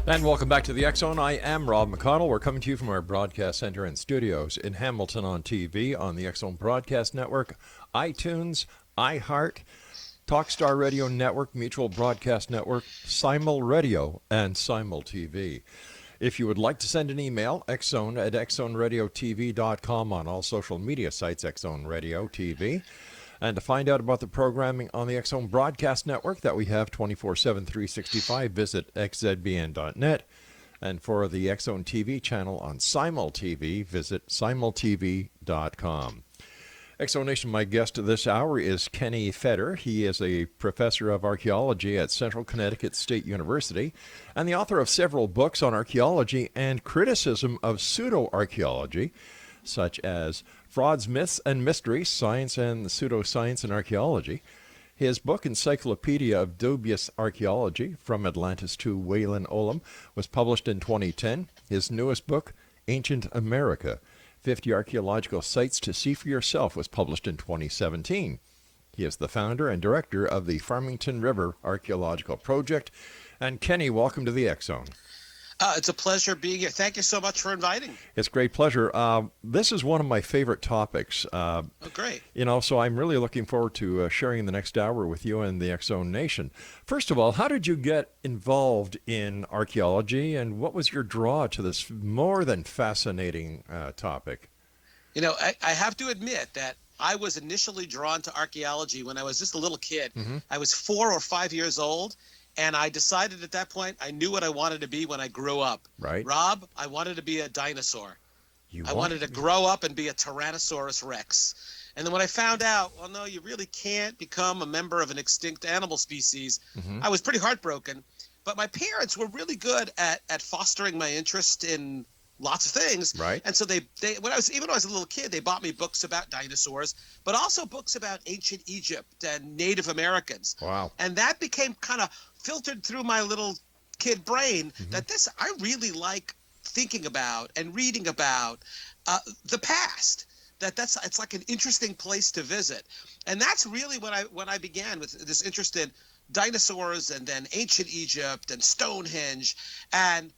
And welcome back to the X Zone. I am Rob McConnell. We're coming to you from our broadcast center and studios in Hamilton on TV on the X Zone Broadcast Network, iTunes, iHeart, Talkstar Radio Network, Mutual Broadcast Network, Simul Radio, and Simul TV. If you would like to send an email, xzone at xzoneradiotv.com on all social media sites, X Zone Radio TV. And to find out about the programming on the X Zone Broadcast Network that we have 24/7, 365, visit xzbn.net. And for the X Zone TV channel on Simul TV, visit simultv.com. X Zone Nation, my guest this hour is Kenny FEDER. He is a professor of archaeology at Central Connecticut State University and the author of several books on archaeology and criticism of pseudoarchaeology, such as Frauds, Myths, and Mysteries, Science and Pseudoscience in Archaeology. His book, Encyclopedia of Dubious Archaeology, From Atlantis to Wayland Olam, was published in 2010. His newest book, Ancient America, 50 Archaeological Sites to See for Yourself, was published in 2017. He is the founder and director of the Farmington River Archaeological Project. And Kenny, welcome to the X Zone. It's a pleasure being here. Thank you so much for inviting me. It's a great pleasure. This is one of my favorite topics. Oh, great. So I'm really looking forward to sharing the next hour with you and the X Zone Nation. First of all, how did you get involved in archaeology, and what was your draw to this more than fascinating topic? I have to admit that I was initially drawn to archaeology when I was just a little kid. Mm-hmm. I was 4 or 5 years old. And I decided at that point, I knew what I wanted to be when I grew up. Right. Rob, I wanted to be a dinosaur. I wanted to grow up and be a Tyrannosaurus Rex. And then when I found out, well, no, you really can't become a member of an extinct animal species, Mm-hmm. I was pretty heartbroken. But my parents were really good at fostering my interest in lots of things. Right. And so they when I was a little kid, they bought me books about dinosaurs, but also books about ancient Egypt and Native Americans. Wow. And that became kind of filtered through my little kid brain Mm-hmm. that I really like thinking about and reading about the past. It's like an interesting place to visit. And that's really when I began with this interest in dinosaurs and then ancient Egypt and Stonehenge. And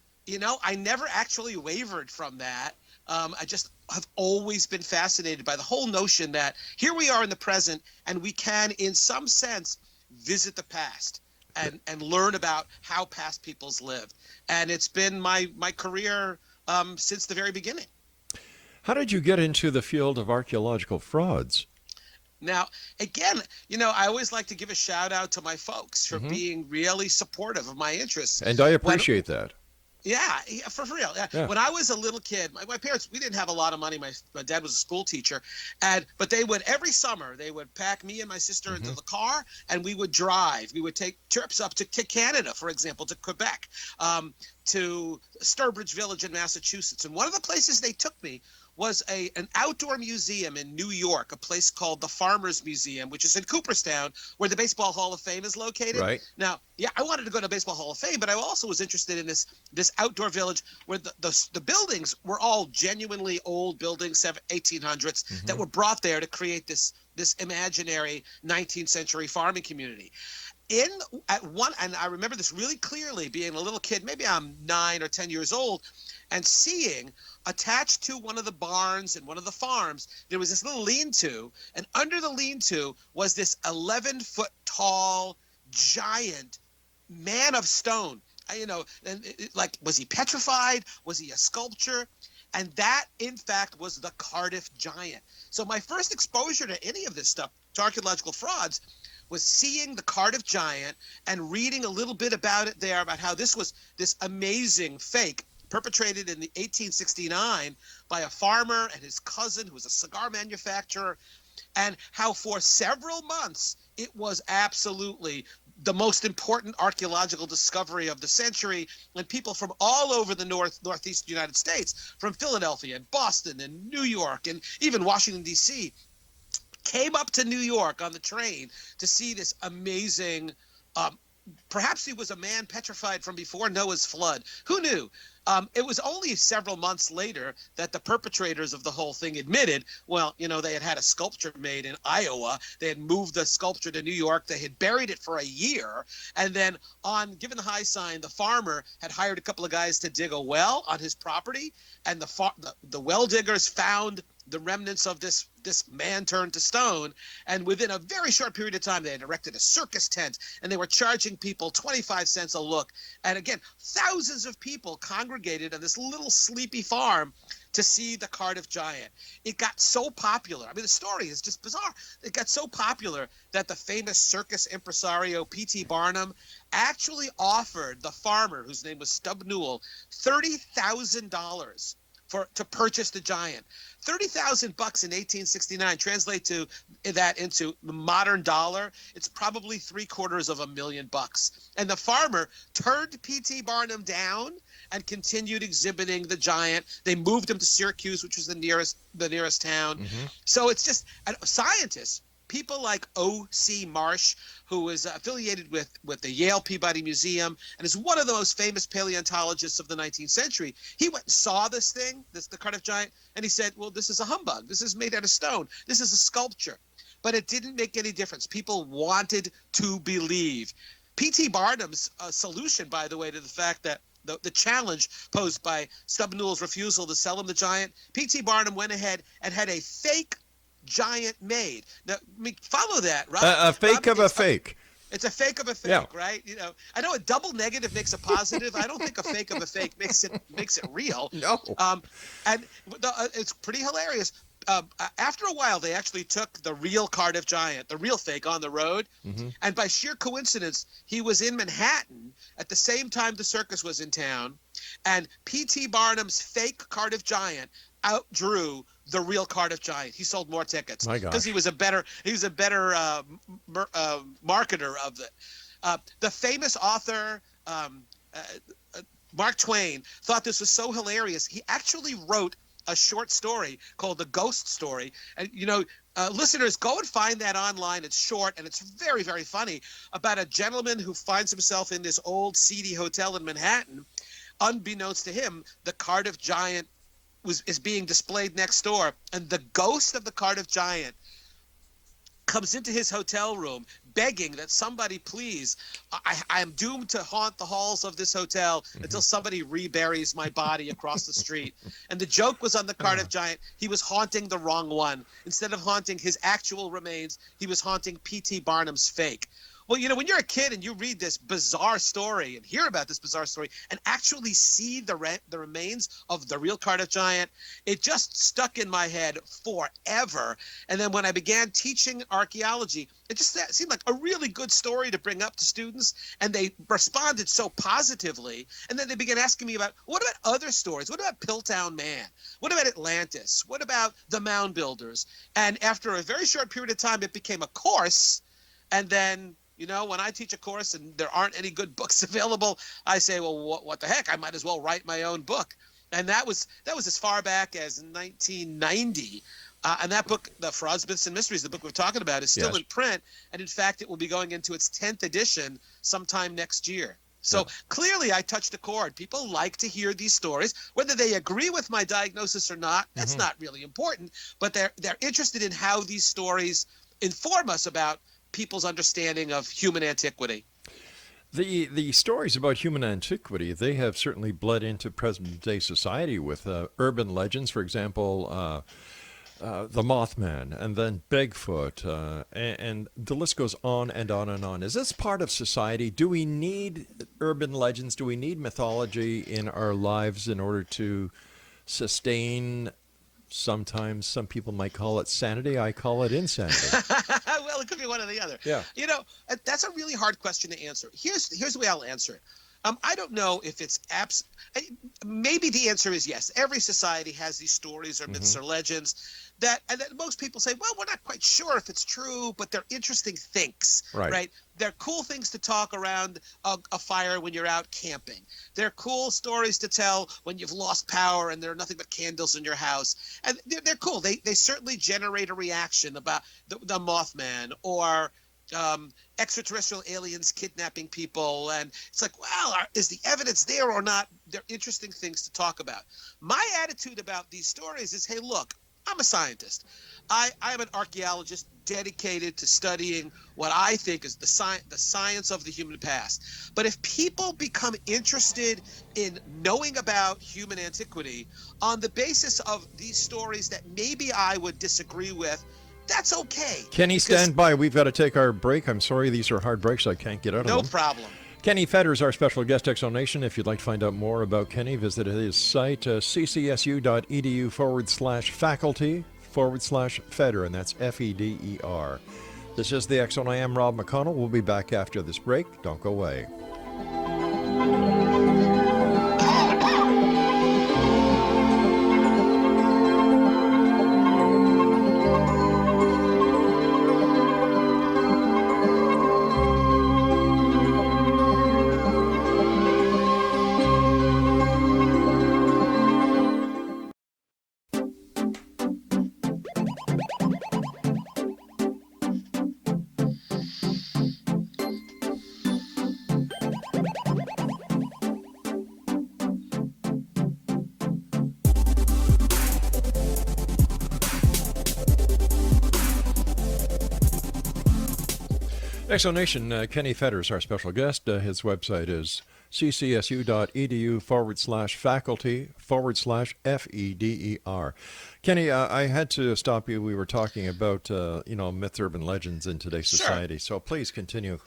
I never actually wavered from that. I just have always been fascinated by the whole notion that here we are in the present and we can, in some sense, visit the past and learn about how past peoples lived. And it's been my career since the very beginning. How did you get into the field of archaeological frauds? Now, again, I always like to give a shout out to my folks for Mm-hmm. being really supportive of my interests. And I appreciate that. Yeah, for real. Yeah. When I was a little kid, my parents, we didn't have a lot of money. My dad was a school teacher, but they would every summer they would pack me and my sister Mm-hmm. into the car, and we would drive. We would take trips up to Canada, for example, to Quebec, to Sturbridge Village in Massachusetts. And one of the places they took me was an outdoor museum in New York, a place called the Farmers Museum, which is in Cooperstown, where the Baseball Hall of Fame is located. Right. Now, I wanted to go to Baseball Hall of Fame, but I also was interested in this outdoor village where the buildings were all genuinely old buildings, 1800s, Mm-hmm. that were brought there to create this imaginary 19th century farming community. And I remember this really clearly, being a little kid, maybe I'm 9 or 10 years old, and seeing attached to one of the barns and one of the farms, there was this little lean-to, and under the lean-to was this 11-foot tall giant man of stone. Was he petrified? Was he a sculpture? And that, in fact, was the Cardiff Giant. So my first exposure to any of this stuff, to archaeological frauds, was seeing the Cardiff Giant and reading a little bit about it there, about how this was this amazing fake perpetrated in the 1869 by a farmer and his cousin who was a cigar manufacturer, and how for several months it was absolutely the most important archaeological discovery of the century, and people from all over the northeast United States, from Philadelphia and Boston and New York and even Washington, D.C., came up to New York on the train to see this amazing, perhaps he was a man petrified from before Noah's flood. Who knew? It was only several months later that the perpetrators of the whole thing admitted, well, they had a sculpture made in Iowa. They had moved the sculpture to New York. They had buried it for a year. And then given the high sign, the farmer had hired a couple of guys to dig a well on his property. And the well diggers found the remnants of this man turned to stone. And within a very short period of time, they had erected a circus tent, and they were charging people 25 cents a look. And again, thousands of people congregated on this little sleepy farm to see the Cardiff Giant. It got so popular. I mean, the story is just bizarre. It got so popular that the famous circus impresario P.T. Barnum actually offered the farmer, whose name was Stub Newell, $30,000 to purchase the giant. $30,000 in 1869 translate that into the modern dollar. It's probably $750,000. And the farmer turned P.T. Barnum down and continued exhibiting the giant. They moved him to Syracuse, which was the nearest town. Mm-hmm. So it's just scientists. People like O.C. Marsh, who is affiliated with the Yale Peabody Museum and is one of the most famous paleontologists of the 19th century. He went and saw this thing, the Cardiff Giant, and he said, well, this is a humbug. This is made out of stone. This is a sculpture. But it didn't make any difference. People wanted to believe. P.T. Barnum's solution, by the way, to the fact that the challenge posed by Stub Newell's refusal to sell him the giant, P.T. Barnum went ahead and had a fake giant made. Now, follow that, right? A fake of a fake. It's a fake of a fake, right? I know a double negative makes a positive. I don't think a fake of a fake makes it real. No. It's pretty hilarious. After a while, they actually took the real Cardiff Giant, the real fake, on the road. Mm-hmm. And by sheer coincidence, he was in Manhattan at the same time the circus was in town. And P.T. Barnum's fake Cardiff Giant outdrew the real Cardiff Giant. He sold more tickets because he was a better marketer of it. The famous author Mark Twain thought this was so hilarious. He actually wrote a short story called The Ghost Story. And listeners, go and find that online. It's short and it's very, very funny, about a gentleman who finds himself in this old seedy hotel in Manhattan. Unbeknownst to him, the Cardiff Giant is being displayed next door, and the ghost of the Cardiff Giant comes into his hotel room begging that somebody please, I am doomed to haunt the halls of this hotel until somebody reburies my body across the street. And the joke was on the Cardiff Giant. He was haunting the wrong one. Instead of haunting his actual remains, he was haunting P.T. Barnum's fake. Well, when you're a kid and you read this bizarre story and hear about this bizarre story and actually see the remains of the real Cardiff Giant, it just stuck in my head forever. And then when I began teaching archaeology, it just seemed like a really good story to bring up to students, and they responded so positively. And then they began asking me about, what about other stories? What about Piltdown Man? What about Atlantis? What about the Mound Builders? And after a very short period of time, it became a course. And then when I teach a course and there aren't any good books available, I say, well, what the heck? I might as well write my own book. And that was as far back as 1990. And that book, The Frauds, Myths, and Mysteries, the book we're talking about, is still in print. And in fact, it will be going into its 10th edition sometime next year. So clearly I touched a chord. People like to hear these stories. Whether they agree with my diagnosis or not, that's not really important. But they're interested in how these stories inform us about people's understanding of human antiquity. The stories about human antiquity, they have certainly bled into present-day society with urban legends, for example, the Mothman, and then Bigfoot, and the list goes on and on and on. Is this part of society? Do we need urban legends? Do we need mythology in our lives in order to sustain? Sometimes some people might call it sanity. I call it insanity. Well, it could be one or the other. Yeah. That's a really hard question to answer. Here's the way I'll answer it. I don't know if it's maybe the answer is yes. Every society has these stories or myths or legends that most people say, well, we're not quite sure if it's true, but they're interesting things, right? They're cool things to talk around a fire when you're out camping. They're cool stories to tell when you've lost power and there are nothing but candles in your house. And they're cool. They certainly generate a reaction about the Mothman or extraterrestrial aliens kidnapping people, and it's like, well, is the evidence there or not? They're interesting things to talk about. My attitude about these stories is, hey, look, I'm a scientist. I am an archaeologist dedicated to studying what I think is the science of the human past. But if people become interested in knowing about human antiquity on the basis of these stories that maybe I would disagree with, that's okay. Kenny, stand by. We've got to take our break. I'm sorry, these are hard breaks. I can't get out of them. No problem. Kenny FEDER is our special guest, Exonation. If you'd like to find out more about Kenny, visit his site, ccsu.edu/faculty/FEDER, and that's FEDER. This is the X Zone. I am Rob McConnell. We'll be back after this break. Don't go away. Exonation, Kenny FEDER is our special guest. His website is ccsu.edu/faculty/FEDER. Kenny, I had to stop you. We were talking about, myth, urban legends in today's society. So please continue.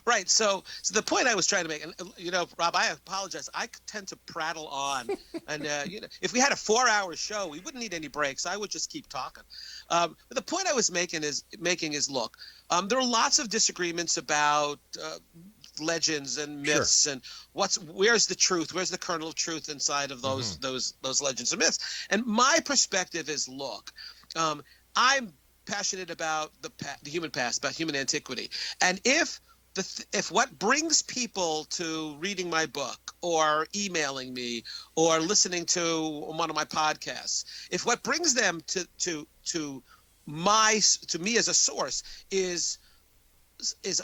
Right. So the point I was trying to make, and Rob, I apologize. I tend to prattle on, and if we had a 4-hour show, we wouldn't need any breaks. I would just keep talking. But the point I was making is, look, there are lots of disagreements about legends and myths, and where's the truth, where's the kernel of truth inside of those legends and myths. And my perspective is, look, I'm passionate about the human past, about human antiquity, and if what brings people to reading my book or emailing me or listening to one of my podcasts, if what brings them to me as a source is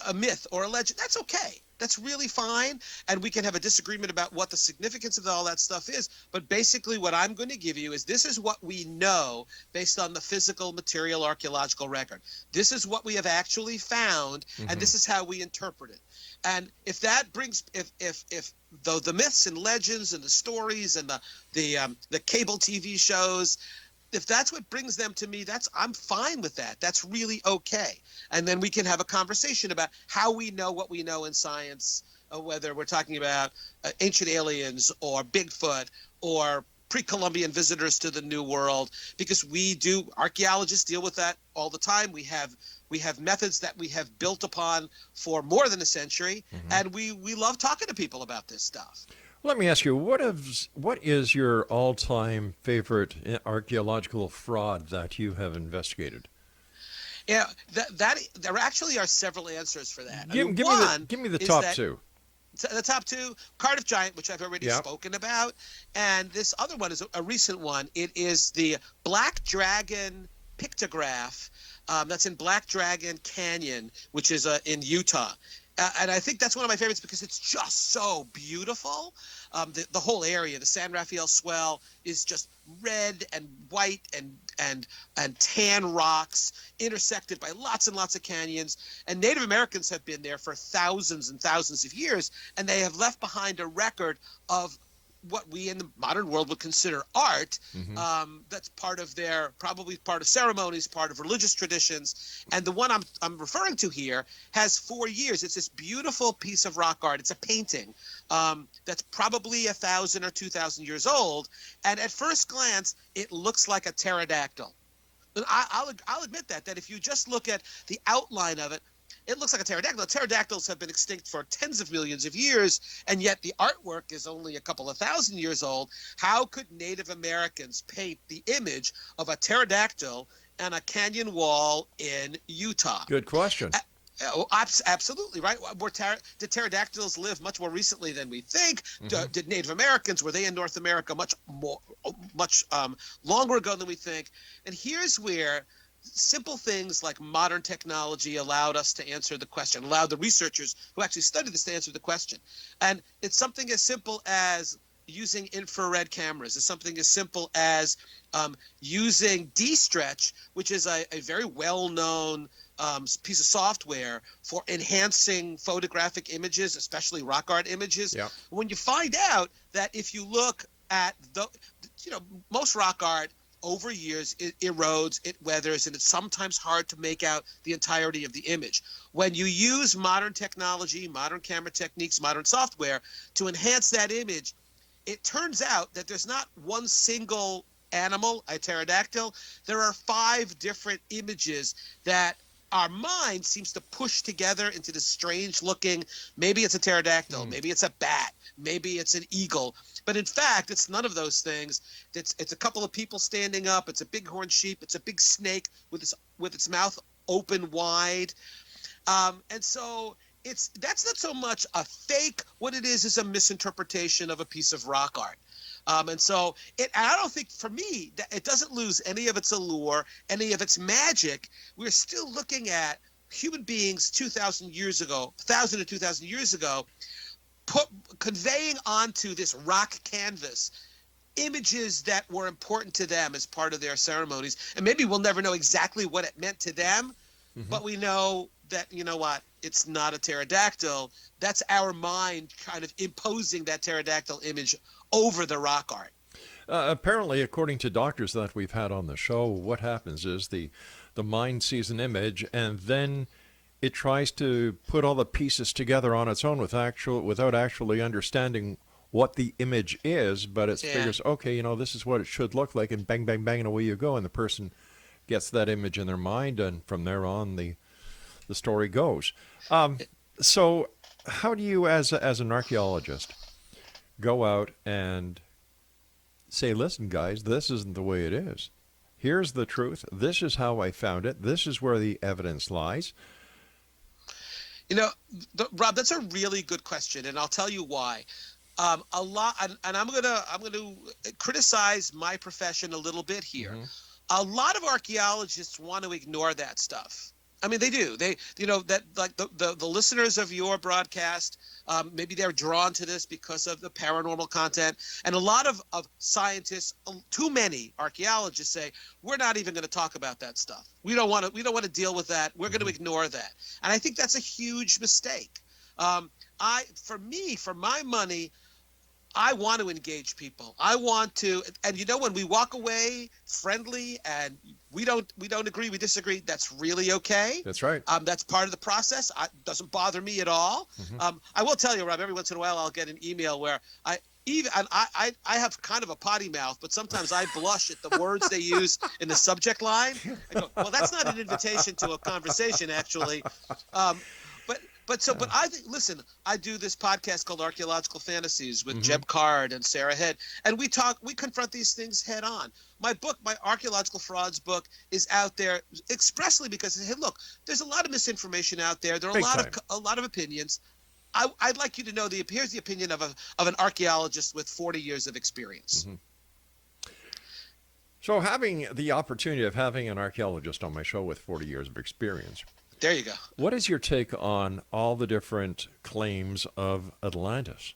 a myth or a legend, that's okay. That's really fine. And we can have a disagreement about what the significance of all that stuff is. But basically what I'm going to give you is, this is what we know based on the physical, material, archaeological record. This is what we have actually found, and this is how we interpret it. And if that brings, if the myths and legends and the stories and the cable TV shows, if that's what brings them to me, I'm fine with that. That's really okay. And then we can have a conversation about how we know what we know in science, whether we're talking about ancient aliens or Bigfoot or pre-Columbian visitors to the New World, because archaeologists deal with that all the time. We have methods that we have built upon for more than a century, and we love talking to people about this stuff. Let me ask you, what is your all-time favorite archaeological fraud that you have investigated? Yeah, there actually are several answers for that. Give me the top two. The top two, Cardiff Giant, which I've already spoken about, and this other one is a recent one. It is the Black Dragon pictograph that's in Black Dragon Canyon, which is in Utah. And I think that's one of my favorites because it's just so beautiful. The whole area, the San Rafael Swell, is just red and white and tan rocks intersected by lots and lots of canyons. And Native Americans have been there for thousands and thousands of years, and they have left behind a record of what we in the modern world would consider art. That's probably part of ceremonies, part of religious traditions. And the one I'm referring to here has 4 years. It's this beautiful piece of rock art. It's a painting that's probably 1,000 or 2,000 years old. And at first glance, it looks like a pterodactyl. And I'll admit that if you just look at the outline of it, it looks like a pterodactyl. Pterodactyls have been extinct for tens of millions of years, and yet the artwork is only a couple of thousand years old. How could Native Americans paint the image of a pterodactyl on a canyon wall in Utah? Good question. Absolutely, right? Did pterodactyls live much more recently than we think? Did Native Americans, were they in North America much longer ago than we think? And here's where simple things like modern technology allowed us to answer the question, allowed the researchers who actually studied this to answer the question. And it's something as simple as using infrared cameras. It's something as simple as using D-Stretch, which is a very well-known piece of software for enhancing photographic images, especially rock art images. Yeah. When you find out that if you look at most rock art over years, it erodes, it weathers, and it's sometimes hard to make out the entirety of the image. When you use modern technology, modern camera techniques, modern software to enhance that image, it turns out that there's not one single animal, a pterodactyl. There are 5 different images that our mind seems to push together into this strange looking, maybe it's a pterodactyl, maybe it's a bat, maybe it's an eagle. But in fact, it's none of those things. It's a couple of people standing up. It's a bighorn sheep. It's a big snake with its mouth open wide. And so that's not so much a fake. What it is a misinterpretation of a piece of rock art. And so I don't think, for me, that it doesn't lose any of its allure, any of its magic. We're still looking at human beings 2,000 years ago, 1,000 to 2,000 years ago, conveying onto this rock canvas images that were important to them as part of their ceremonies. And maybe we'll never know exactly what it meant to them, but we know that, you know what, it's not a pterodactyl. That's our mind kind of imposing that pterodactyl image over the rock art. Apparently, according to doctors that we've had on the show, what happens is the mind sees an image and then it tries to put all the pieces together on its own without actually understanding what the image is, but it figures, okay, this is what it should look like, and bang, bang, bang, and away you go, and the person gets that image in their mind, and from there on, the story goes. So how do you, as an archaeologist, go out and say, listen, guys, this isn't the way it is. Here's the truth. This is how I found it. This is where the evidence lies. Rob, that's a really good question, and I'll tell you why. A lot, and I'm gonna criticize my profession a little bit here. A lot of archaeologists want to ignore that stuff. I mean, they do. That like the listeners of your broadcast, maybe they're drawn to this because of the paranormal content. And a lot of scientists, too many archaeologists say, we're not even going to talk about that stuff. We don't want to deal with that. We're going to ignore that. And I think that's a huge mistake. For my money, I want to engage people. I want to, and when we walk away friendly and we don't agree, we disagree, that's really okay. That's right. That's part of the process. It doesn't bother me at all. I will tell you, Rob, every once in a while I'll get an email where I have kind of a potty mouth, but sometimes I blush at the words they use in the subject line. I go, well, that's not an invitation to a conversation, actually. But I think, listen, I do this podcast called Archaeological Fantasies with Jeb Card and Sarah Head, and we confront these things head on. My book, my Archaeological Frauds book, is out there expressly because, hey, look, there's a lot of misinformation out there. There are a lot of opinions. I'd like you to know here's the opinion of an archaeologist with 40 years of experience. So having the opportunity of having an archaeologist on my show with 40 years of experience, there you go. what is your take on all the different claims of Atlantis?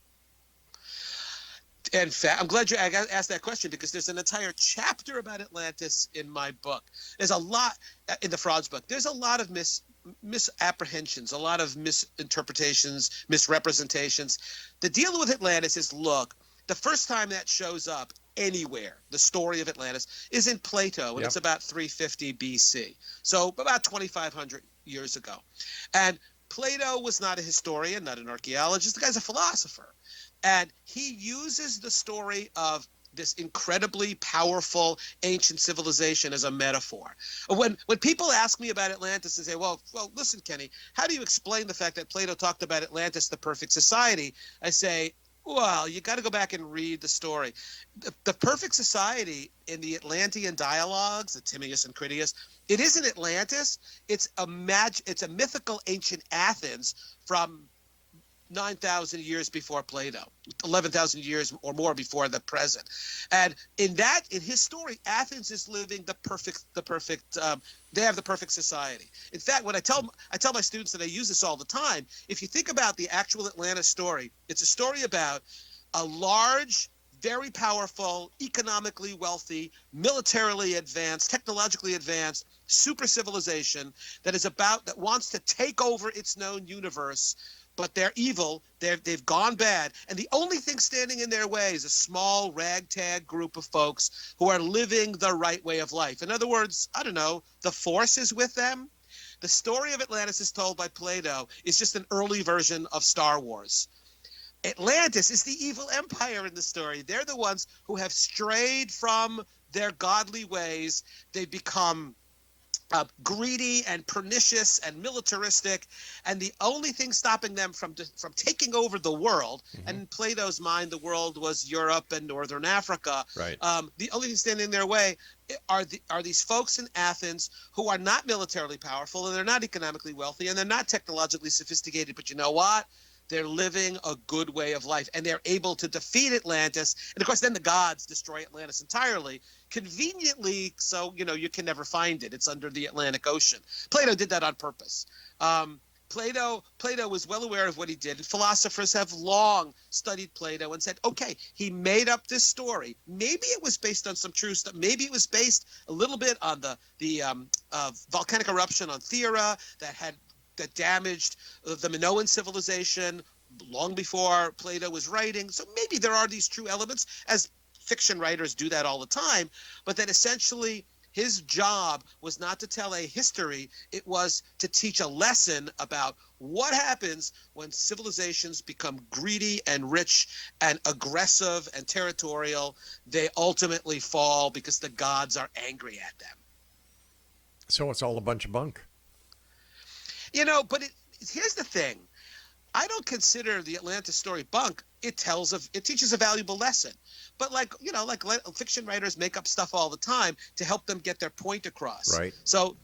In fact, I'm glad you asked that question because there's an entire chapter about Atlantis in my book. There's a lot in the Frauds book. There's a lot of misapprehensions, a lot of misinterpretations, misrepresentations. The deal with Atlantis is, look, the first time that shows up anywhere, the story of Atlantis, is in Plato, and it's about 350 BC. So about 2,500 years ago. And Plato was not a historian, not an archaeologist. The guy's a philosopher. And he uses the story of this incredibly powerful ancient civilization as a metaphor. When people ask me about Atlantis and say, well, listen, Kenny, how do you explain the fact that Plato talked about Atlantis, the perfect society? I say, well, you got to go back and read the story. The perfect society in the Atlantean dialogues, the Timaeus and Critias, it isn't Atlantis. It's a mythical ancient Athens from 9,000 years before Plato, 11,000 years or more before the present. And in his story, Athens is living they have the perfect society. In fact, when I tell my students that I use this all the time, if you think about the actual Atlantis story, it's a story about a large, very powerful, economically wealthy, militarily advanced, technologically advanced super civilization that wants to take over its known universe, but they're evil. They've gone bad, and the only thing standing in their way is a small ragtag group of folks who are living the right way of life. In other words, I don't know, the Force is with them. The story of Atlantis is told by Plato is just an early version of Star Wars. Atlantis is the evil empire in the story. They're the ones who have strayed from their godly ways. They've become greedy and pernicious and militaristic, and the only thing stopping them from taking over the world, and in Plato's mind, the world was Europe and Northern Africa. Right. The only thing standing in their way are these folks in Athens who are not militarily powerful, and they're not economically wealthy, and they're not technologically sophisticated. But you know what? They're living a good way of life, and they're able to defeat Atlantis. And of course, then the gods destroy Atlantis entirely, conveniently, so you can never find it. It's under the Atlantic Ocean. Plato did that on purpose. Plato was well aware of what he did. Philosophers have long studied Plato and said, okay, he made up this story. Maybe it was based on some true stuff. Maybe it was based a little bit on the volcanic eruption on Thera that damaged the Minoan civilization long before Plato was writing. So maybe there are these true elements, as fiction writers do that all the time, but that essentially his job was not to tell a history, it was to teach a lesson about what happens when civilizations become greedy and rich and aggressive and territorial. They ultimately fall because the gods are angry at them. So it's all a bunch of bunk. But here's the thing. I don't consider the Atlantis story bunk. It teaches a valuable lesson. But like fiction writers make up stuff all the time to help them get their point across. Right. So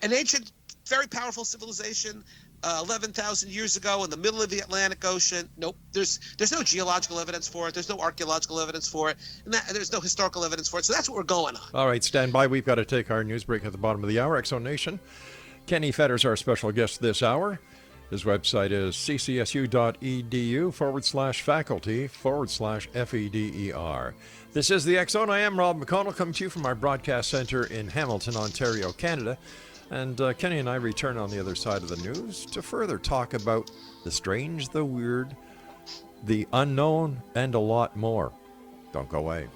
an ancient, very powerful civilization 11,000 years ago in the middle of the Atlantic Ocean. Nope. There's no geological evidence for it. There's no archaeological evidence for it. And there's no historical evidence for it. So that's what we're going on. All right, stand by. We've got to take our news break at the bottom of the hour. X-Zone Nation. Kenny FEDER is our special guest this hour. His website is ccsu.edu/faculty/FEDER. This is the X-Zone. I am Rob McConnell, coming to you from our broadcast center in Hamilton, Ontario, Canada. And Kenny and I return on the other side of the news to further talk about the strange, the weird, the unknown, and a lot more. Don't go away.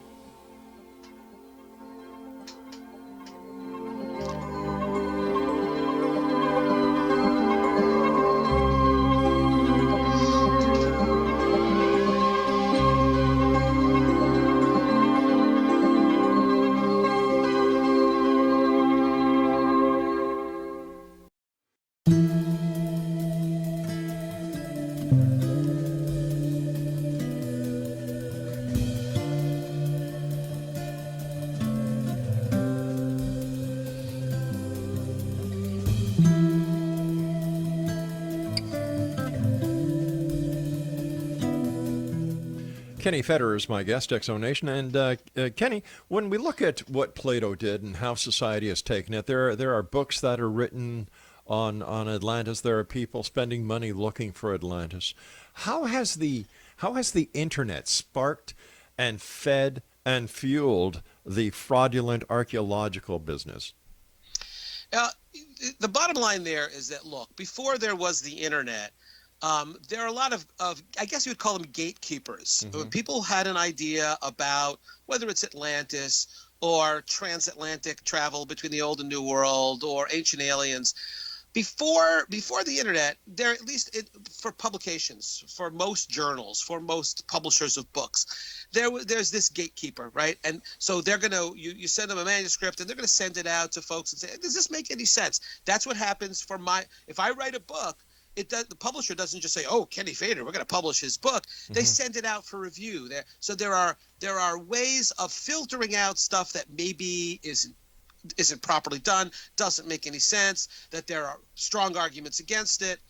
Kenny FEDER is my guest, X-Zone Nation. And Kenny, when we look at what Plato did and how society has taken it, there are books that are written on Atlantis. There are people spending money looking for Atlantis. How has the internet sparked and fed and fueled the fraudulent archaeological business? The bottom line there is that, look, before there was the internet, there are a lot of I guess you would call them gatekeepers. Mm-hmm. People had an idea about whether it's Atlantis or transatlantic travel between the old and new world or ancient aliens. Before the internet, there, at least for publications, for most journals, for most publishers of books, there's this gatekeeper, right? And so they're you send them a manuscript and they're gonna send it out to folks and say, does this make any sense? That's what happens if I write a book. The publisher doesn't just say, "Oh, Kenny FEDER, we're going to publish his book." Mm-hmm. They send it out for review. So there are ways of filtering out stuff that maybe isn't properly done, doesn't make any sense, that there are strong arguments against it.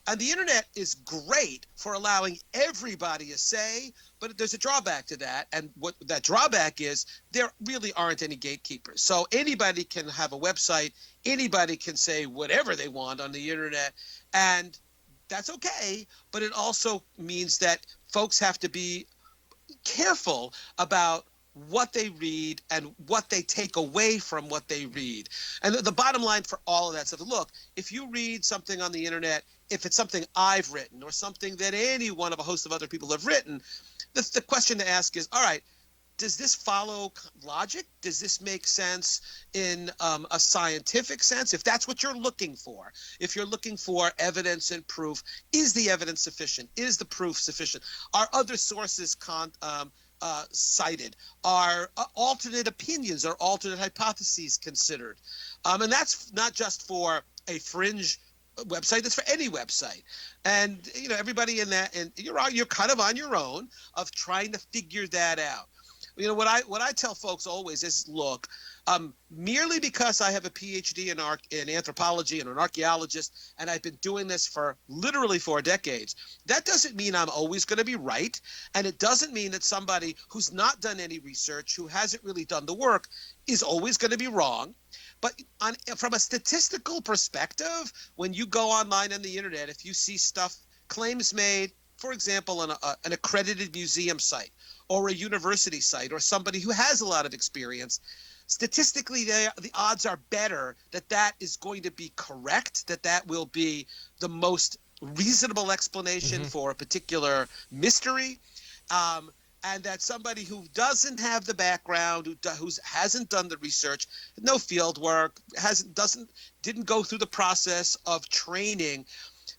And the internet is great for allowing everybody a say, but there's a drawback to that. And what that drawback is, there really aren't any gatekeepers. So anybody can have a website, anybody can say whatever they want on the internet, and that's okay. But it also means that folks have to be careful about what they read and what they take away from what they read. And the bottom line for all of that stuff, look, if you read something on the internet, if it's something I've written or something that any one of a host of other people have written, the question to ask is, all right, does this follow logic? Does this make sense in a scientific sense? If that's what you're looking for, if you're looking for evidence and proof, is the evidence sufficient? Is the proof sufficient? Are other sources cited? Are alternate opinions or alternate hypotheses considered? And that's not just for a fringe website, that's for any website. And everybody in that, and you're kind of on your own of trying to figure that out. What I tell folks always is, look, merely because I have a PhD in anthropology and an archaeologist, and I've been doing this for literally 4 decades, that doesn't mean I'm always going to be right. And it doesn't mean that somebody who's not done any research, who hasn't really done the work, is always going to be wrong. But from a statistical perspective, when you go online on the internet, if you see claims made, for example, on an accredited museum site or a university site or somebody who has a lot of experience, statistically, the odds are better that is going to be correct, that will be the most reasonable explanation for a particular mystery. And that somebody who doesn't have the background, who hasn't done the research, no field work, didn't go through the process of training,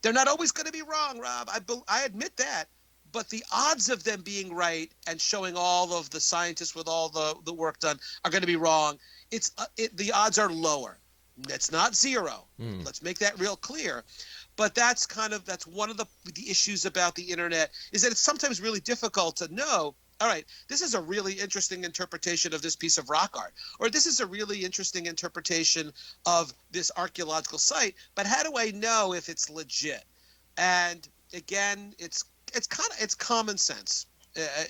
they're not always going to be wrong, Rob. I admit that. But the odds of them being right and showing all of the scientists with all the work done are going to be wrong. The odds are lower. It's not zero. Let's make that real clear. But that's one of the issues about the internet, is that it's sometimes really difficult to know, all right, this is a really interesting interpretation of this piece of rock art, or this is a really interesting interpretation of this archaeological site, but how do I know if it's legit? And again, it's common sense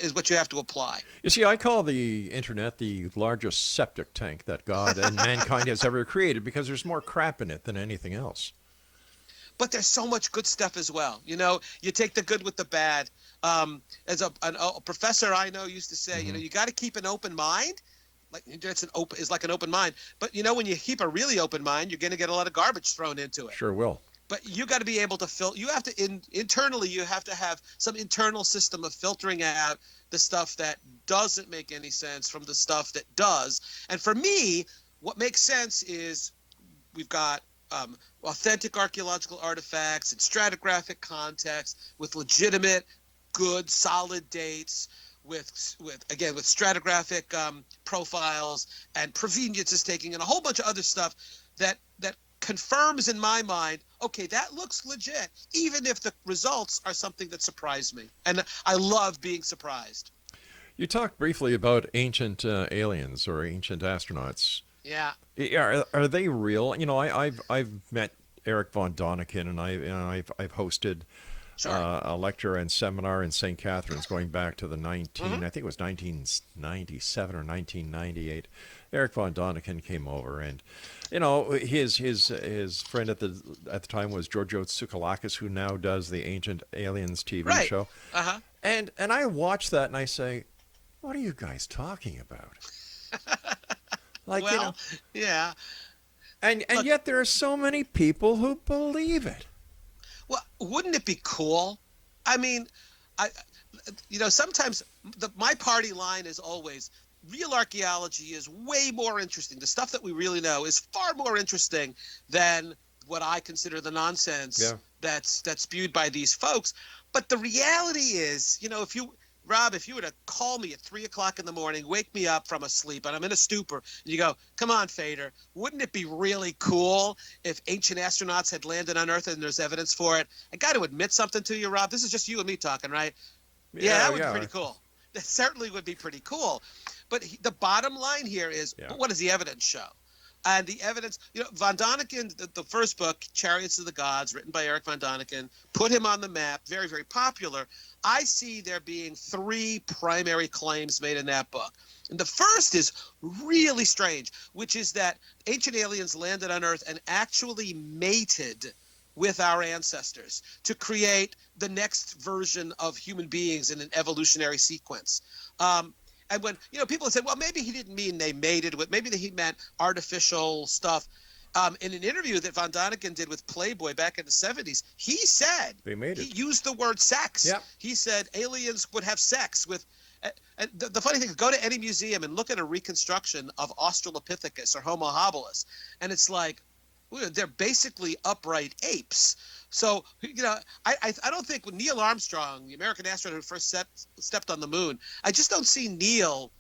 is what you have to apply. You see, I call the internet the largest septic tank that God and mankind has ever created, because there's more crap in it than anything else. But there's so much good stuff as well. You take the good with the bad. As a professor I know used to say, you got to keep an open mind. Like it's like an open mind. But when you keep a really open mind, you're going to get a lot of garbage thrown into it. Sure will. But you got to be able to you have to internally, you have to have some internal system of filtering out the stuff that doesn't make any sense from the stuff that does. And for me, what makes sense is we've got authentic archaeological artifacts in stratigraphic context with legitimate, good, solid dates, with stratigraphic profiles and proveniences taking and a whole bunch of other stuff that confirms in my mind, okay, that looks legit, even if the results are something that surprised me. And I love being surprised. You talked briefly about ancient aliens or ancient astronauts. Yeah. Are they real? I've met Eric von Däniken, and I've hosted a lecture and seminar in St. Catharines going back to the I think it was 1997 or 1998. Eric von Däniken came over, and his friend at the time was Georgios Tsoukalakis, who now does the Ancient Aliens TV show. And I watch that and I say, what are you guys talking about? Yeah. And yet there are so many people who believe it. Well, wouldn't it be cool? I mean, sometimes my party line is always, real archaeology is way more interesting. The stuff that we really know is far more interesting than what I consider the nonsense that's spewed by these folks. But the reality is, Rob, if you were to call me at 3 o'clock in the morning, wake me up from a sleep, and I'm in a stupor, and you go, come on, FEDER, wouldn't it be really cool if ancient astronauts had landed on Earth and there's evidence for it? I got to admit something to you, Rob. This is just you and me talking, right? Yeah, that would be pretty cool. That certainly would be pretty cool. But the bottom line here is, what does the evidence show? And the evidence, von Däniken, the first book, Chariots of the Gods, written by Eric von Däniken, put him on the map, very, very popular. I see there being three primary claims made in that book. And the first is really strange, which is that ancient aliens landed on Earth and actually mated with our ancestors to create the next version of human beings in an evolutionary sequence. And when people say, well, maybe he didn't mean they mated with, maybe he meant artificial stuff. In an interview that von Däniken did with Playboy back in the 70s, he said they mated. He used the word sex. Yep. He said aliens would have sex with. And the funny thing is, go to any museum and look at a reconstruction of Australopithecus or Homo habilis, and it's like they're basically upright apes. So, I don't think when Neil Armstrong, the American astronaut who first stepped on the moon, I just don't see Neil,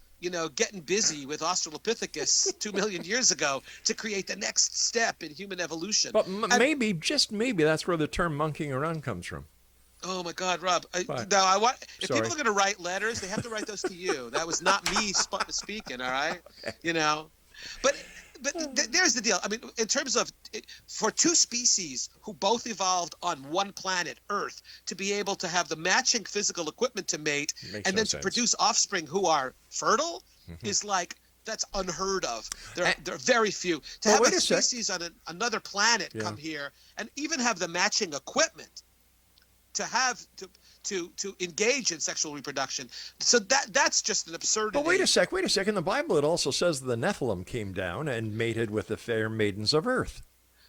getting busy with Australopithecus 2 million years ago to create the next step in human evolution. But maybe, just maybe, that's where the term monkeying around comes from. Oh my God, Rob! If people are going to write letters, they have to write those to you. That was not me speaking. All right, But there's the deal. I mean, in terms of for two species who both evolved on one planet, Earth, to be able to have the matching physical equipment to mate and then to produce offspring who are fertile is like. That's unheard of. There are very few. To have a species on another planet come here and even have the matching equipment to have to engage in sexual reproduction. So that's just an absurdity. But wait a sec. In the Bible, it also says the Nephilim came down and mated with the fair maidens of Earth.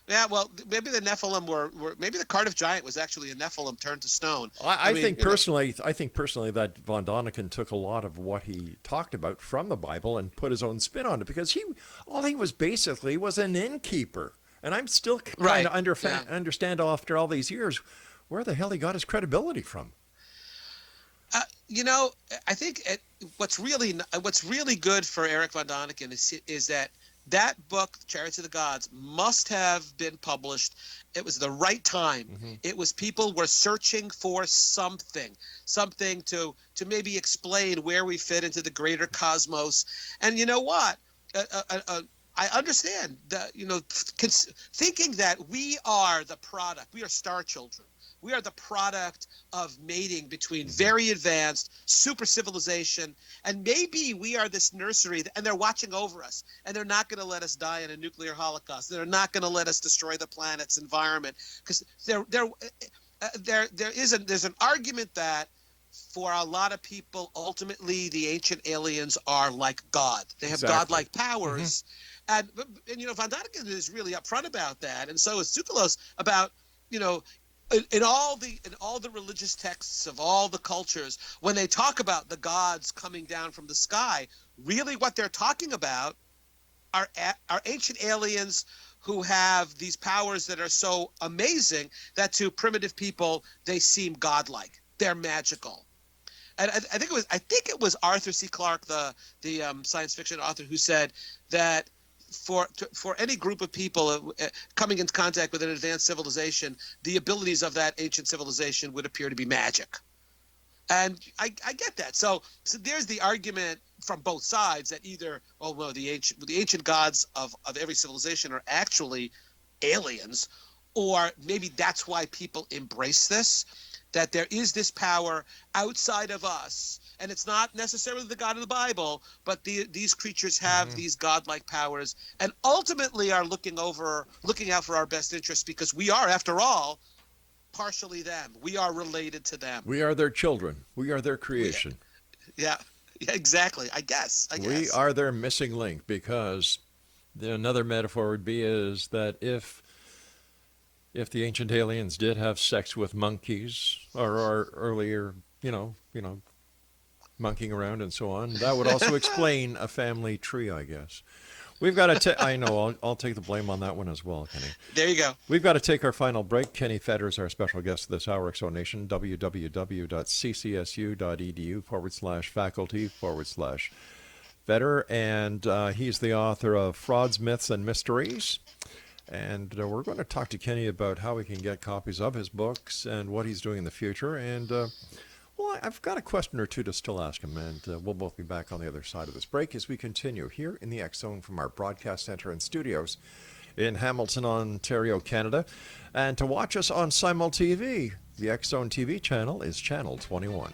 Yeah, well, maybe the Nephilim were maybe the Cardiff Giant was actually a Nephilim turned to stone. I think personally that von Däniken took a lot of what he talked about from the Bible and put his own spin on it, because all he was basically was an innkeeper. And I'm still trying to understand after all these years where the hell he got his credibility from. I think what's really good for Eric von Däniken is that book, Chariots of the Gods, must have been published. It was the right time. Mm-hmm. It was people were searching for something to maybe explain where we fit into the greater cosmos. And you know what? I understand that, thinking that we are the product, we are star children. We are the product of mating between very advanced super civilization, and maybe we are this nursery, and they're watching over us, and they're not going to let us die in a nuclear holocaust. They're not going to let us destroy the planet's environment, because there's an argument that for a lot of people, ultimately the ancient aliens are like God. They have godlike powers, and von Däniken is really upfront about that, and so is Tsoukalos about in all the religious texts of all the cultures, when they talk about the gods coming down from the sky, really what they're talking about are ancient aliens who have these powers that are so amazing that to primitive people they seem godlike. They're magical. And I think it was Arthur C. Clarke, the science fiction author, who said that for any group of people coming into contact with an advanced civilization, the abilities of that ancient civilization would appear to be magic. And I get that. So there's the argument from both sides that either, the ancient gods of every civilization are actually aliens, or maybe that's why people embrace this, that there is this power outside of us. And it's not necessarily the God of the Bible, but these creatures have these godlike powers, and ultimately are looking out for our best interests, because we are, after all, partially them. We are related to them. We are their children. We are their creation. Yeah, exactly. I guess. We are their missing link, because another metaphor would be is that if the ancient aliens did have sex with monkeys or earlier, monkeying around and so on, that would also explain a family tree, I guess. We've got to I know, I'll take the blame on that one as well, Kenny. There you go. We've got to take our final break. Kenny FEDER is our special guest this hour, XO Nation, www.ccsu.edu/faculty/FEDER, and he's the author of Frauds, Myths, and Mysteries. And we're going to talk to Kenny about how we can get copies of his books and what he's doing in the future. And we'll I've got a question or two to still ask him, and we'll both be back on the other side of this break as we continue here in the X Zone from our broadcast center and studios in Hamilton, Ontario, Canada. And to watch us on Simul TV, the X Zone TV channel is Channel 21.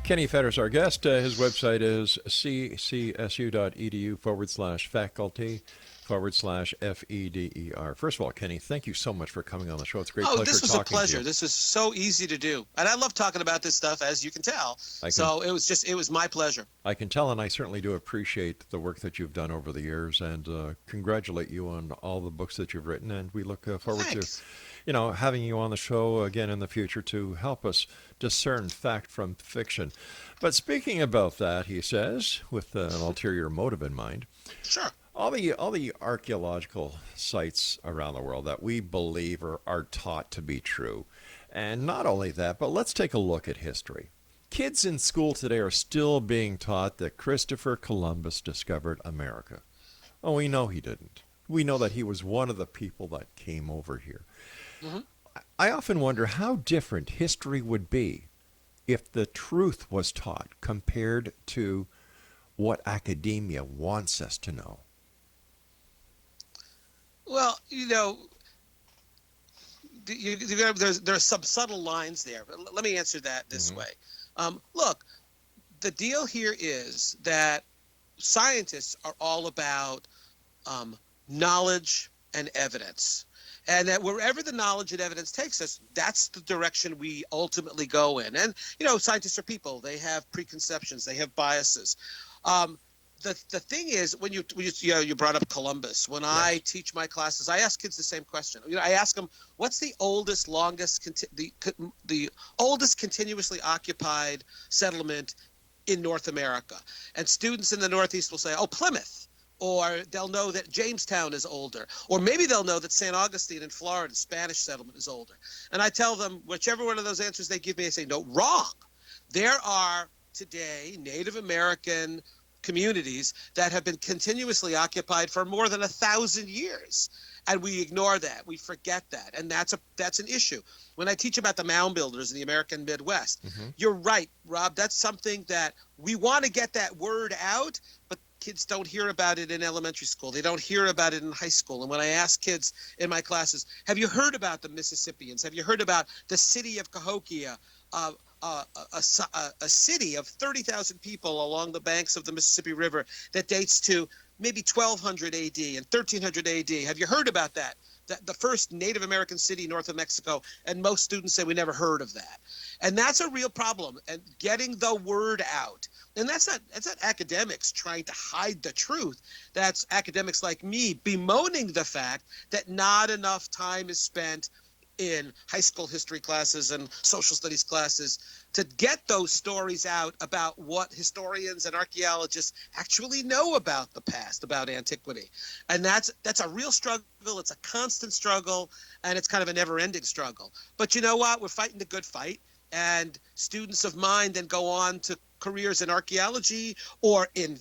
Kenny FEDER's our guest. His website is ccsu.edu/faculty/FEDER. First of all, Kenny, thank you so much for coming on the show. It's a great pleasure talking to you. This was a pleasure. This was so easy to do. And I love talking about this stuff, as you can tell. It was my pleasure. I can tell, and I certainly do appreciate the work that you've done over the years, and congratulate you on all the books that you've written. And we look forward to having you on the show again in the future to help us discern fact from fiction. But speaking about that, he says, with an ulterior motive in mind, sure, all the archaeological sites around the world that we believe are taught to be true. And not only that, but let's take a look at history. Kids in school today are still being taught that Christopher Columbus discovered America. Oh, we know he didn't. We know that he was one of the people that came over here. Mm-hmm. I often wonder how different history would be if the truth was taught compared to what academia wants us to know. Well, there's some subtle lines there. But let me answer that this way. Look, the deal here is that scientists are all about knowledge and evidence. And that wherever the knowledge and evidence takes us, that's the direction we ultimately go in. And, scientists are people. They have preconceptions. They have biases. The thing is, when you brought up Columbus. When I teach my classes, I ask kids the same question. I ask them, what's the oldest, the oldest continuously occupied settlement in North America? And students in the Northeast will say, oh, Plymouth. Or they'll know that Jamestown is older. Or maybe they'll know that St. Augustine in Florida, Spanish settlement, is older. And I tell them, whichever one of those answers they give me, I say, no, wrong. There are today Native American communities that have been continuously occupied for more than 1,000 years. And we ignore that. We forget that. And that's an issue. When I teach about the mound builders in the American Midwest, you're right, Rob. That's something that we want to get that word out, but kids don't hear about it in elementary school. They don't hear about it in high school. And when I ask kids in my classes, have you heard about the Mississippians? Have you heard about the city of Cahokia, a city of 30,000 people along the banks of the Mississippi River that dates to maybe 1200 AD and 1300 AD? Have you heard about that? The first Native American city north of Mexico, and most students say we never heard of that. And that's a real problem, and getting the word out. And that's not academics trying to hide the truth. That's academics like me bemoaning the fact that not enough time is spent in high school history classes and social studies classes to get those stories out about what historians and archaeologists actually know about the past, about antiquity. And that's a real struggle. It's a constant struggle, and it's kind of a never-ending struggle. But you know what? We're fighting the good fight, and students of mine then go on to careers in archaeology or in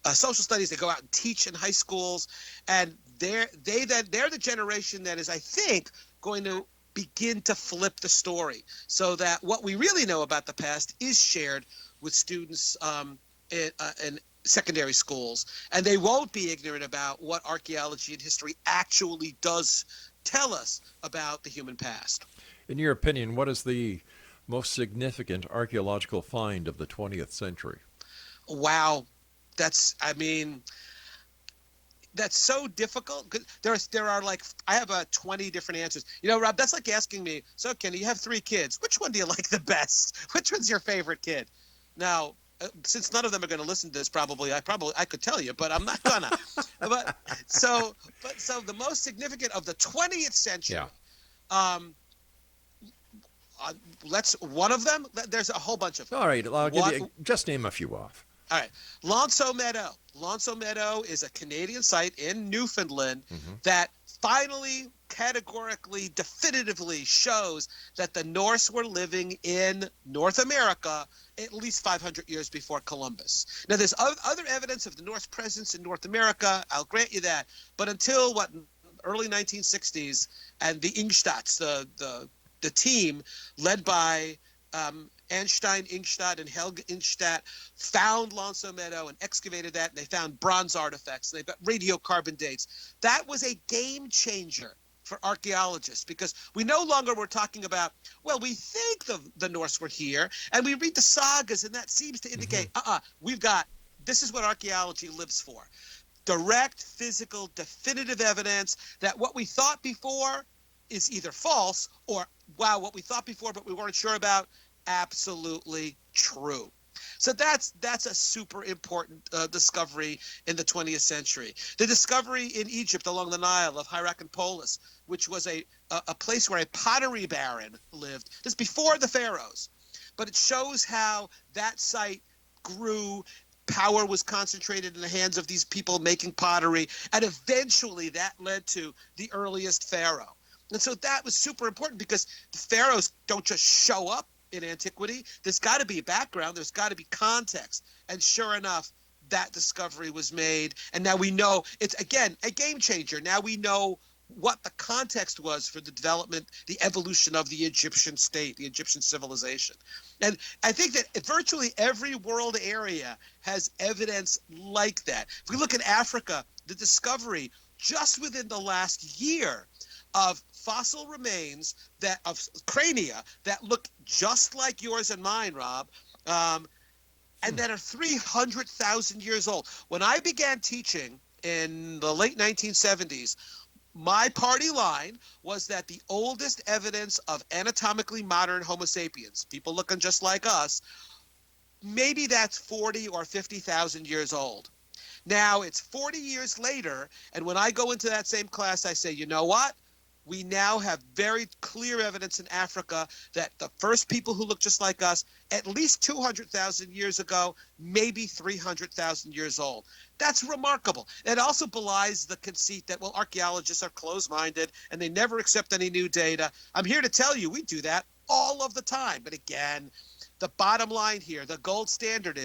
social studies. They go out and teach in high schools, and they're the generation that is, I think, going to begin to flip the story so that what we really know about the past is shared with students in secondary schools, and they won't be ignorant about what archaeology and history actually does tell us about the human past. In your opinion, what is the most significant archaeological find of the 20th century? Wow. that's so difficult. 'Cause there are like, I have 20 different answers. You know, Rob, that's like asking me, so Kenny, you have 3 kids. Which one do you like the best? Which one's your favorite kid? Now, since none of them are going to listen to this, I could tell you, but I'm not gonna. So the most significant of the 20th century, Yeah. let's one of them. There's a whole bunch of them. All right. I'll give you, just name a few off. All right. Lonceau Meadow. Lonceau Meadow is a Canadian site in Newfoundland that finally, categorically, definitively shows that the Norse were living in North America at least 500 years before Columbus. Now, there's other evidence of the Norse presence in North America. I'll grant you that. But until, early 1960s, and the Ingstadts, the team led by Anstein Ingstad and Helge Ingstad, found Lonceau Meadow and excavated that, and they found bronze artifacts, and they've got radiocarbon dates. That was a game changer for archaeologists, because we no longer were talking about, well, we think the Norse were here, and we read the sagas, and that seems to indicate, this is what archaeology lives for. Direct, physical, definitive evidence that what we thought before is either false or, wow, what we thought before but we weren't sure about, absolutely true. So that's a super important discovery in the 20th century. The discovery in Egypt along the Nile of Hierakonpolis, which was a place where a pottery baron lived. This is before the pharaohs, but it shows how that site grew. Power was concentrated in the hands of these people making pottery, and eventually that led to the earliest pharaoh. And so that was super important, because the pharaohs don't just show up in antiquity. There's got to be a background. There's got to be context. And sure enough, that discovery was made. And now we know it's, again, a game changer. Now we know what the context was for the development, the evolution of the Egyptian state, the Egyptian civilization. And I think that virtually every world area has evidence like that. If we look at Africa, the discovery just within the last year of fossil remains of crania that look just like yours and mine, Rob, and that are 300,000 years old. When I began teaching in the late 1970s, my party line was that the oldest evidence of anatomically modern Homo sapiens, people looking just like us, maybe that's 40 or 50,000 years old. Now it's 40 years later, and when I go into that same class, I say, you know what? We now have very clear evidence in Africa that the first people who look just like us, at least 200,000 years ago, maybe 300,000 years old. That's remarkable. It also belies the conceit that, well, archaeologists are closed-minded and they never accept any new data. I'm here to tell you we do that all of the time. But again, the bottom line here, the gold standard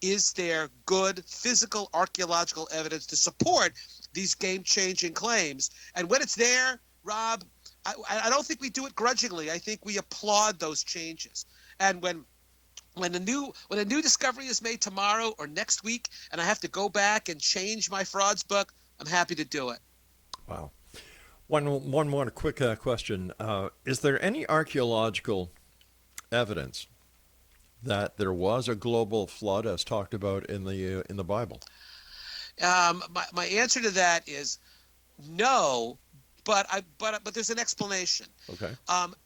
is there good physical archaeological evidence to support these game-changing claims? And when it's there, Rob, I don't think we do it grudgingly. I think we applaud those changes. And when a new discovery is made tomorrow or next week, and I have to go back and change my frauds book, I'm happy to do it. Wow. One more quick question. Is there any archaeological evidence that there was a global flood as talked about in the Bible? My answer to that is no. But there's an explanation. Okay.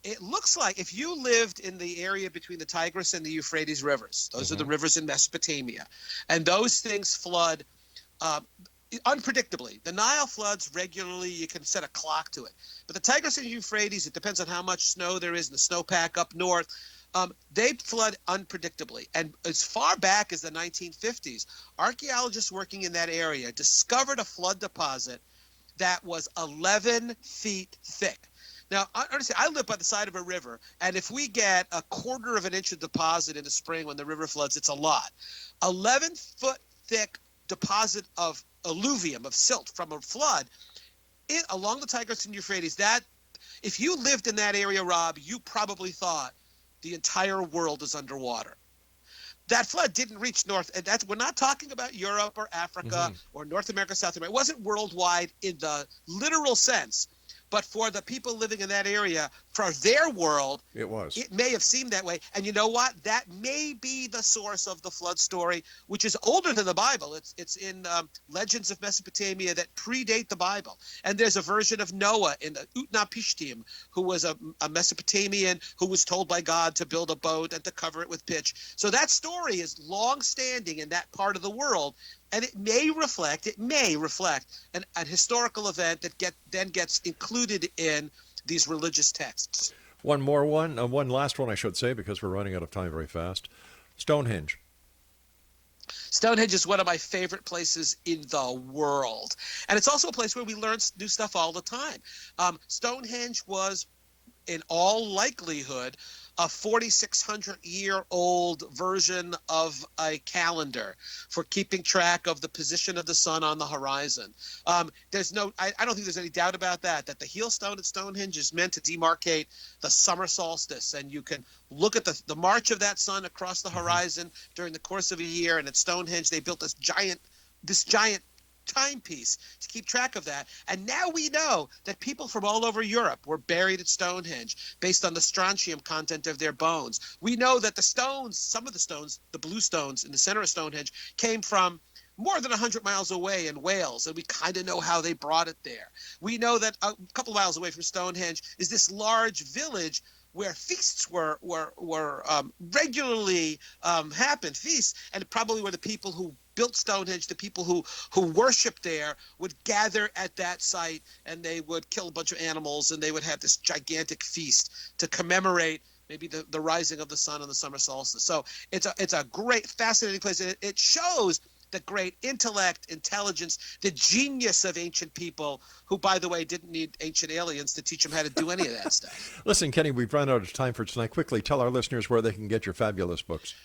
It looks like if you lived in the area between the Tigris and the Euphrates rivers, those are the rivers in Mesopotamia, and those things flood unpredictably. The Nile floods regularly. You can set a clock to it. But the Tigris and Euphrates, it depends on how much snow there is in the snowpack up north. They flood unpredictably. And as far back as the 1950s, archaeologists working in that area discovered a flood deposit that was 11 feet thick. Now, understand, I live by the side of a river, and if we get a quarter of an inch of deposit in the spring when the river floods, it's a lot. 11-foot thick deposit of alluvium, of silt from a flood, along the Tigris and Euphrates. That, if you lived in that area, Rob, you probably thought the entire world is underwater. That flood didn't reach north, and we're not talking about Europe or Africa or North America, South America. It wasn't worldwide in the literal sense, but for the people living in that area, for their world, it may have seemed that way. And you know what? That may be the source of the flood story, which is older than the Bible. It's in legends of Mesopotamia that predate the Bible. And there's a version of Noah in the Utnapishtim, who was a Mesopotamian who was told by God to build a boat and to cover it with pitch. So that story is long-standing in that part of the world, and it may reflect an historical event that then gets included in these religious texts. One last one, I should say, because we're running out of time very fast. Stonehenge. Stonehenge is one of my favorite places in the world. And it's also a place where we learn new stuff all the time. Stonehenge was, in all likelihood, a 4,600-year-old version of a calendar for keeping track of the position of the sun on the horizon. I don't think there's any doubt about that the heel stone at Stonehenge is meant to demarcate the summer solstice, and you can look at the march of that sun across the horizon during the course of a year. And at Stonehenge, they built this giant timepiece to keep track of that. And now we know that people from all over Europe were buried at Stonehenge based on the strontium content of their bones. We know that some of the stones, the blue stones in the center of Stonehenge, came from more than 100 miles away in Wales, and we kind of know how they brought it there. We know that a couple miles away from Stonehenge is this large village where feasts were regularly happened, feasts, and probably where the people who built Stonehenge, the people who worshiped there, would gather at that site, and they would kill a bunch of animals, and they would have this gigantic feast to commemorate maybe the rising of the sun on the summer solstice. So it's a great, fascinating place. It shows the great intellect, intelligence, the genius of ancient people who, by the way, didn't need ancient aliens to teach them how to do any of that stuff. Listen, Kenny, we've run out of time for tonight. Quickly, tell our listeners where they can get your fabulous books.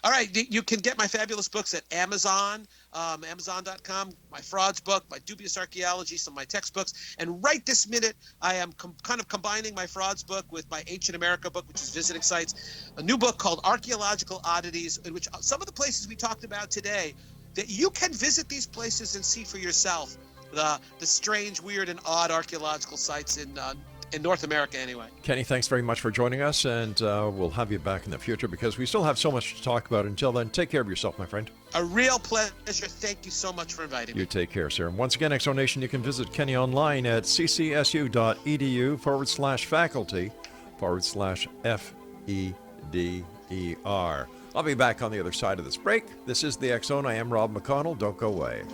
All right, you can get my fabulous books at Amazon, Amazon.com, my frauds book, my dubious archaeology, some of my textbooks. And right this minute, I am kind of combining my frauds book with my Ancient America book, which is visiting sites, a new book called Archaeological Oddities, in which some of the places we talked about today, that you can visit these places and see for yourself the strange, weird, and odd archaeological sites in North America anyway. Kenny, thanks very much for joining us, and we'll have you back in the future because we still have so much to talk about. Until then, take care of yourself, my friend. A real pleasure. Thank you so much for inviting me. You take care, sir. And once again, Exo Nation, you can visit Kenny online at ccsu.edu/faculty/FEDER. I'll be back on the other side of this break. This is the X Zone. I am Rob McConnell. Don't go away.